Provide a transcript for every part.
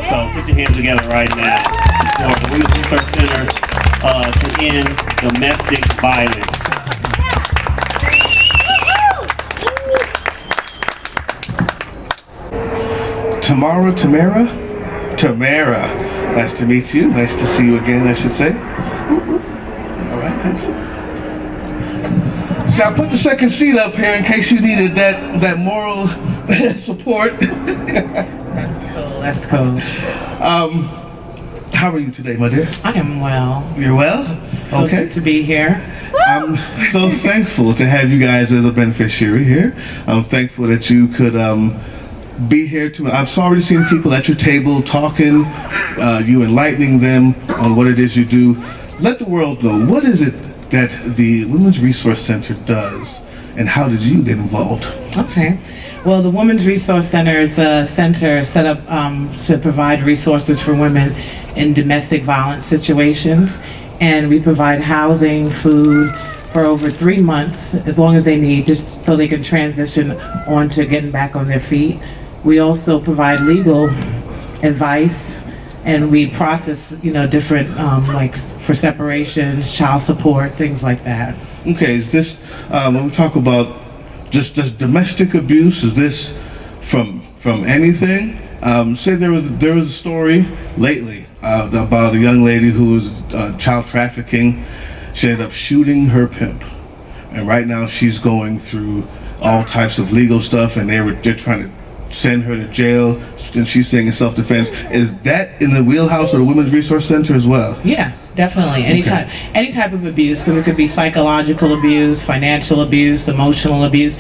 So put your hands together right now for the Women's Resource Center to end domestic violence. Tamara. Nice to meet you. Nice to see you again, I should say. All right, thank you. So I put the second seat up here in case you needed that moral support. That's cool. How are you today, my dear? I am well. You're well? So Okay. good to be here. I'm so thankful to have you guys as a beneficiary here. I'm thankful that you could be here too. I've already seen people at your table talking, you enlightening them on what it is you do. Let the world know, what is it that the Women's Resource Center does, and how did you get involved? Okay. Well, the Women's Resource Center is a center set up to provide resources for women in domestic violence situations. And we provide housing, food for over 3 months, as long as they need, just so they can transition on to getting back on their feet. We also provide legal advice, and we process, different, like for separations, child support, things like that. Okay, is this, when we talk about just domestic abuse, is this from anything? Say there was a story lately about a young lady who was child trafficking. She ended up shooting her pimp, and right now she's going through all types of legal stuff, and they're trying to send her to jail, and she's saying in self-defense. Is that in the wheelhouse of the Women's Resource Center as well? Yeah, definitely. Any type of abuse, because it could be psychological abuse, financial abuse, emotional abuse.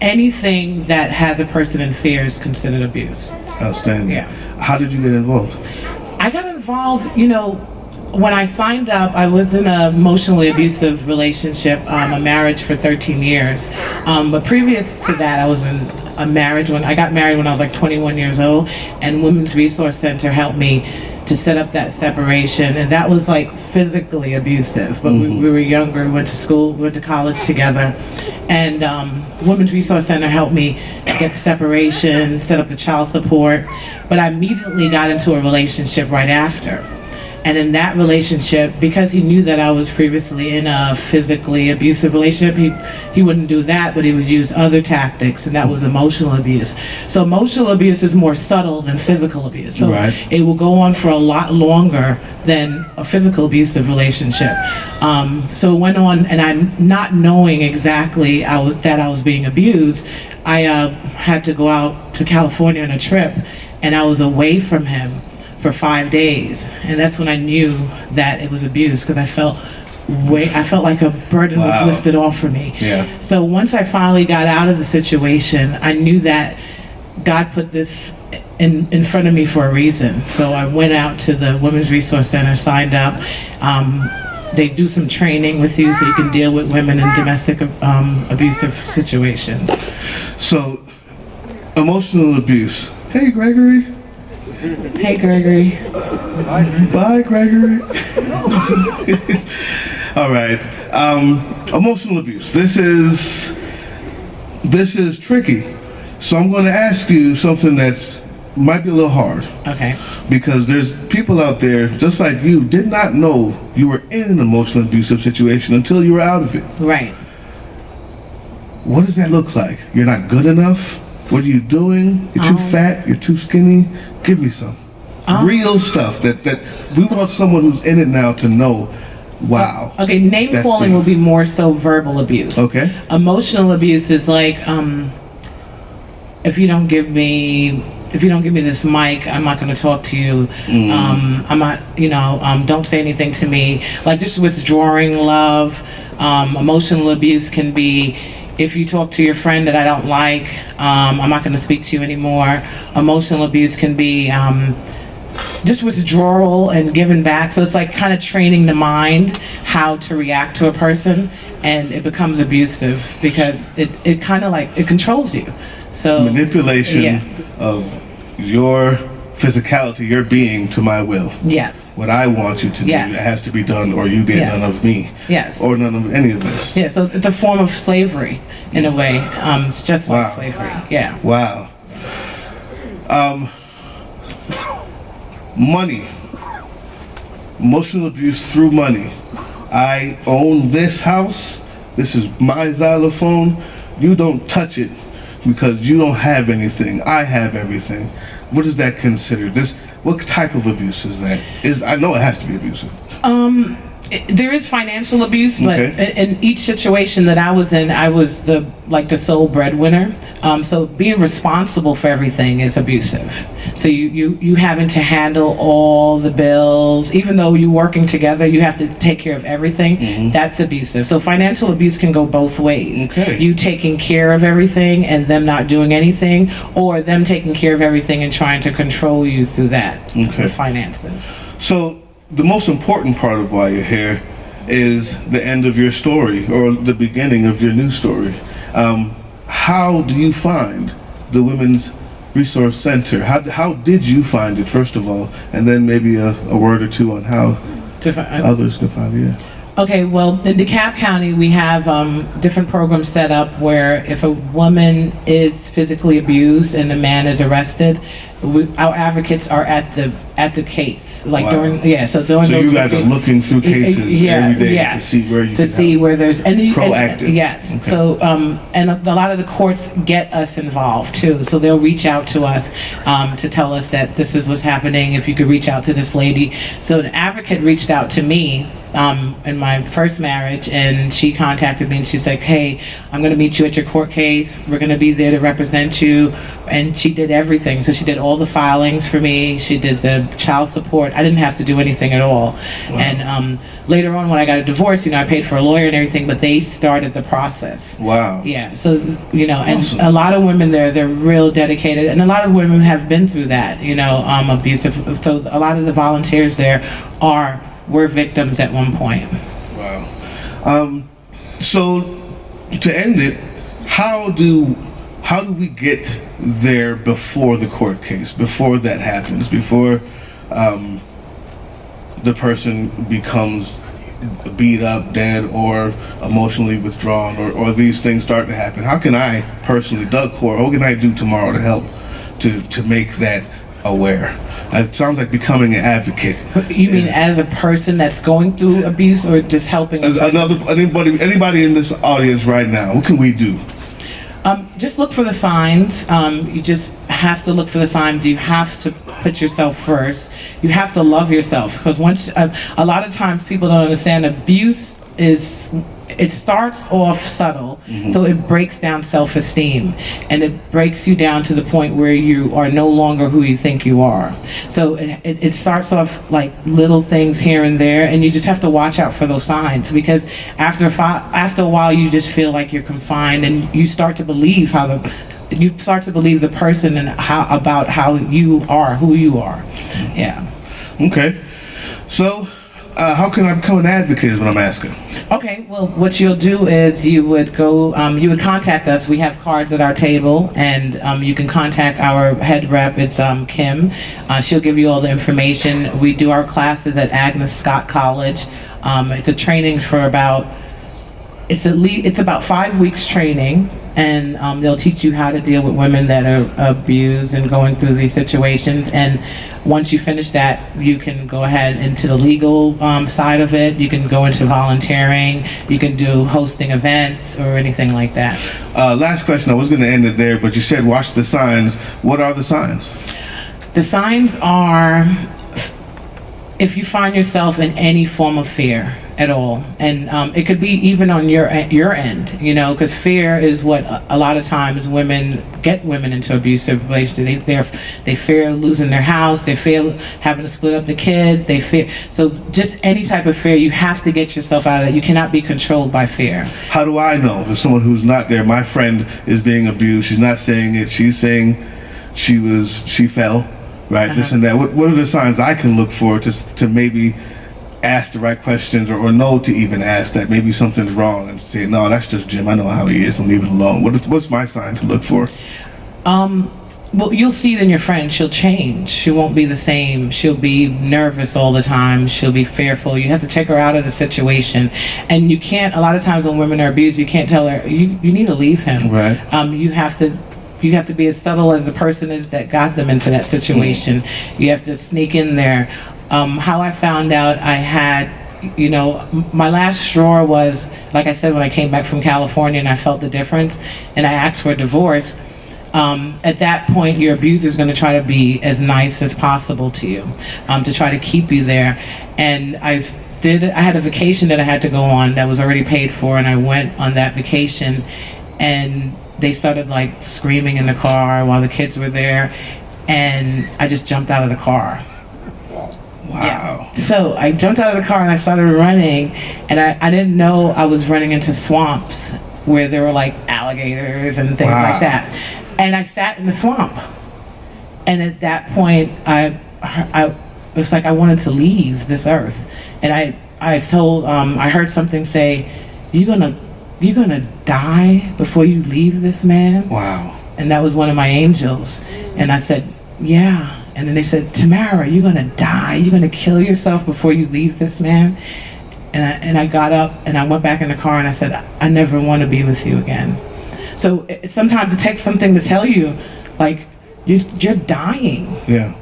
Anything that has a person in fear is considered abuse. Outstanding. Yeah. How did you get involved? I got involved, when I signed up, I was in an emotionally abusive relationship, a marriage for 13 years. But previous to that, I was in a marriage I got married when I was like 21 years old, and Women's Resource Center helped me to set up that separation, and that was like physically abusive. But we were younger, we went to school, we went to college together, and Women's Resource Center helped me to get the separation, set up the child support. But I immediately got into a relationship right after. And in that relationship, because he knew that I was previously in a physically abusive relationship, he wouldn't do that, but he would use other tactics, and that was emotional abuse. So emotional abuse is more subtle than physical abuse. So Right. It will go on for a lot longer than a physical abusive relationship. So it went on, and I'm not knowing exactly that I was being abused. I had to go out to California on a trip, and I was away from him for 5 days, and that's when I knew that it was abuse, because I felt like a burden was lifted off for me. Yeah. So once I finally got out of the situation, I knew that God put this in front of me for a reason. So I went out to the Women's Resource Center, signed up. They do some training with you so you can deal with women in domestic abusive situations. So, emotional abuse. Hey, Gregory. Hey, Gregory. Bye, Gregory. All right. Emotional abuse. This is tricky. So I'm going to ask you something that's might be a little hard. Okay. Because there's people out there just like you did not know you were in an emotional abusive situation until you were out of it. Right. What does that look like? You're not good enough? What are you doing? You're too fat? You're too skinny? Give me some. Real stuff that we want someone who's in it now to know, wow. Okay, name calling will be more so verbal abuse. Okay. Emotional abuse is like, if you don't give me this mic, I'm not going to talk to you. I'm not, don't say anything to me. Like just withdrawing love. Emotional abuse can be, if you talk to your friend that I don't like, I'm not going to speak to you anymore. Emotional abuse can be just withdrawal and giving back. So it's like kind of training the mind how to react to a person, and it becomes abusive because it kind of like, it controls you. So manipulation of your physicality, your being to my will. Yes. What I want you to do, it has to be done, or you get none of me. Yes. Or none of any of this. Yeah, so it's a form of slavery in a way. It's just like slavery. Yeah. Wow. Money. Emotional abuse through money. I own this house. This is my xylophone. You don't touch it because you don't have anything. I have everything. What is that considered? What type of abuse is that? I know it has to be abusive. There is financial abuse, but Okay. in each situation that I was in, I was the sole breadwinner. So being responsible for everything is abusive. So you having to handle all the bills, even though you're working together, you have to take care of everything. That's abusive. So financial abuse can go both ways. Okay. You taking care of everything and them not doing anything, or them taking care of everything and trying to control you through that. Okay. With finances. So the most important part of why you're here is the end of your story or the beginning of your new story. How do you find the Women's Resource Center? How did you find it, first of all, and then maybe a word or two on how others can find it? Yeah. Okay, well, in DeKalb County, we have different programs set up where if a woman is physically abused and a man is arrested, our advocates are at the case, like Wow. during so during So those you guys are looking through cases every day yeah, to see where you to can see help. where there's any Proactive. yes. Okay. So and a lot of the courts get us involved too. So they'll reach out to us to tell us that this is what's happening. If you could reach out to this lady. So an advocate reached out to me in my first marriage, and she contacted me and she's like, hey, I'm going to meet you at your court case. We're going to be there to represent you. And she did everything. So she did all the filings for me. She did the child support. I didn't have to do anything at all. Wow. And later on when I got a divorce, I paid for a lawyer and everything, but they started the process. Wow. Yeah, so, Awesome. and a lot of women there, they're real dedicated, and a lot of women have been through that, abusive. So a lot of the volunteers there were victims at one point. Wow. So to end it, how do we get there before the court case, before that happens, before the person becomes beat up, dead, or emotionally withdrawn, or these things start to happen? How can I personally, Doug Core, what can I do tomorrow to help to make that aware? It sounds like becoming an advocate. You mean as a person that's going through abuse, or just helping? Anybody in this audience right now, what can we do? Just look for the signs. You just have to look for the signs. You have to put yourself first. You have to love yourself, because a lot of times people don't understand abuse it starts off subtle, so it breaks down self-esteem, and it breaks you down to the point where you are no longer who you think you are. So it starts off like little things here and there, and you just have to watch out for those signs, because after a while you just feel like you're confined, and you start to believe the person and how you are, who you are. Yeah. Okay. So how can I become an advocate is what I'm asking. Okay, well, what you'll do is you would contact us. We have cards at our table, and you can contact our head rep. It's Kim. She'll give you all the information. We do our classes at Agnes Scott College. It's a training for about 5 weeks training, and they'll teach you how to deal with women that are abused and going through these situations. And once you finish that, you can go ahead into the legal side of it. You can go into volunteering. You can do hosting events or anything like that. Last question. I was going to end it there, but you said watch the signs. What are the signs? The signs are if you find yourself in any form of fear at all, and it could be even on your end, because fear is what a lot of times women into abusive relationships. They fear losing their house, they fear having to split up the kids, they fear. So just any type of fear, you have to get yourself out of that. You cannot be controlled by fear. How do I know? As someone who's not there, my friend is being abused. She's not saying it. She's saying she fell, right? This and that. What are the signs I can look for to maybe ask the right questions, or know to even ask that maybe something's wrong, and say, no, that's just Jim, I know how he is, and leave it alone? What's my sign to look for? Well, you'll see it in your friend. She'll change. She won't be the same. She'll be nervous all the time. She'll be fearful. You have to take her out of the situation. And you can't, a lot of times when women are abused, you can't tell her, you need to leave him. Right. You have to you have to be as subtle as the person is that got them into that situation. You have to sneak in there. How I found out I had, my last straw was, like I said, when I came back from California and I felt the difference and I asked for a divorce. At that point, your abuser is going to try to be as nice as possible to you, to try to keep you there. And I had a vacation that I had to go on that was already paid for, and I went on that vacation, and they started like screaming in the car while the kids were there, and I just jumped out of the car. Wow. Yeah. So I jumped out of the car and I started running, and I didn't know I was running into swamps where there were like alligators and things like that. And I sat in the swamp. And at that point, it was like I wanted to leave this earth. And I heard something say, you're gonna die before you leave this man? Wow. And that was one of my angels. And I said, yeah. And then they said, Tamara, you're gonna die. You're gonna kill yourself before you leave this man. And I got up and I went back in the car and I said, I never want to be with you again. So sometimes it takes something to tell you, like, you're dying. Yeah.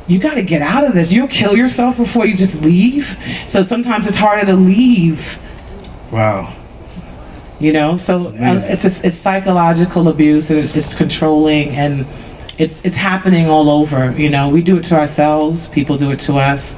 You got to get out of this. You'll kill yourself before you just leave. So sometimes it's harder to leave. Wow. So it's psychological abuse. It's controlling, and it's happening all over. We do it to ourselves. People do it to us,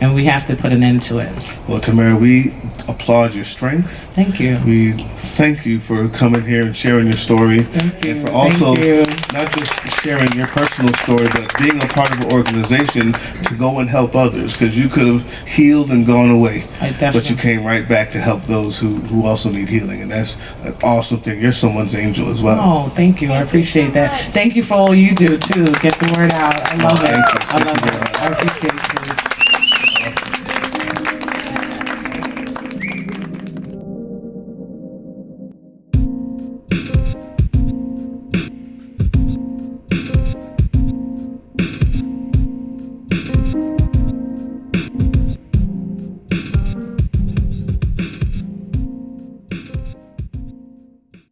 and we have to put an end to it. Well, Tamara, we applaud your strength. Thank you. We thank you for coming here and sharing your story. Thank you. And for also Thank you. not just sharing your personal story, but being a part of an organization to go and help others, because you could have healed and gone away. But you came right back to help those who also need healing, and that's an awesome thing. You're someone's angel as well. Oh, thank you. I appreciate that. Thank you for all you do, too. Get the word out. I love it. I love it. I appreciate you.